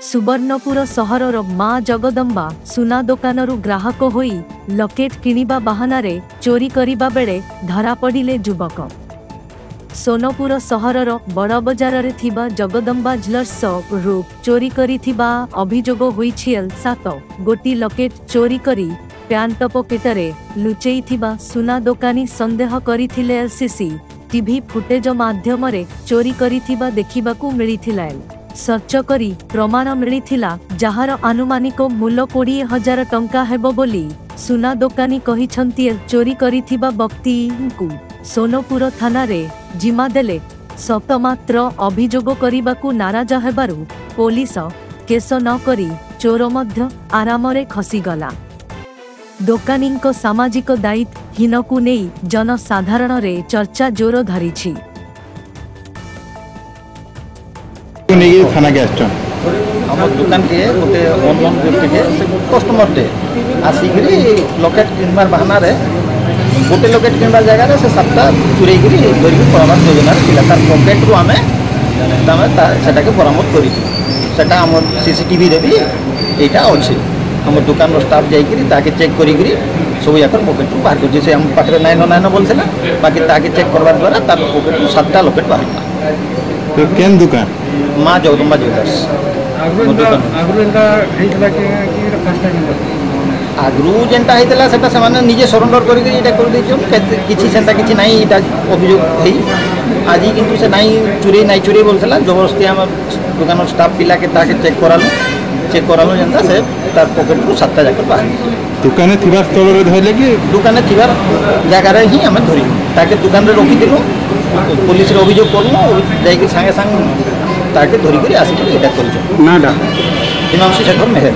सुवर्णपुर सहरर माँ जगदम्बा सुना दोकानरू ग्राहक होई लकेट किनिबा बाहानारे चोरी करिबा बेले धरा पड़िले युवक। सोनपुर सहरर बड़ बजार थिबा जगदम्बा ज्वेलर्स रु चोरी करिथिबा अभियोग होईछि। 7 गोटी लकेट चोरी करी पैंट पकेटरे लुचेइथिबा सुना दोकानी संदेह करिथिले। एलसीसी टीवी फुटेज माध्यमरे चोरी करिथिबा देखिबाकू मिलिथिला। सर्च करी प्रमाण मिलिथिला जहार आनुमानिक मूल्य 20,000 टंका हेबो बोली सुना दोकानी कहिछंती। चोरी करिथिबा व्यक्तिଙ୍କୁ सोनपुर थानारे जिम्मा देले सत मात्र अभियोग करिबाकू नाराज हेबारु पुलिस केस न करी चोर मध्य आरामरे खसीगला। दोकानीଙ୍କ सामाजिक दायित्वहीनकू नेई जनसाधारण रे चर्चा जोर धरिछि। थाना के हम दुकान के गोटे ऑनलाइन गोटे के कस्टमर टे आसिक लकेट किनबार बहाना रे गोटे लकेट किनबार जगह रे से 7टा चुरई करी धरिक परामर्श योजना थिला। तार पॉकेट रु आमे सेटा के बरामद करी सेटा हम सीसीटीवी रे भी एटा अछि। हम दुकान रो स्टाफ जाई करी ताके चेक करी करी सब याकर पॉकेट रु बाहर कर जे हम पाखरे 999 बोलथिला बाकी ताके चेक करबार द्वारा तार पॉकेट रु 7टा लकेट बाहर। तो केन दुकान माँ जगदम्बा ज्वेलर्स आगु जेनटा होता सेटा से निजे सरेंडर करके सेंता किसी नाई अभियोग है। आज किंतु से नाई चोरी नाई चोरी बोलता जबरदस्ती आम दुकान स्टाफ पिला के ताके चेक करालु जेनता से तार पॉकेट रु 7टा जाक बाहर। दुकान थिबार स्थल धरले कि दुकान थिबार जगार ही आम धरलु ताके दुकान रखीलु पुलिस अभियोग करूँ जाकि सागे सागे ताके धरिक आसिक एटा कर। नाडा हिमांशु शेखर मेहर।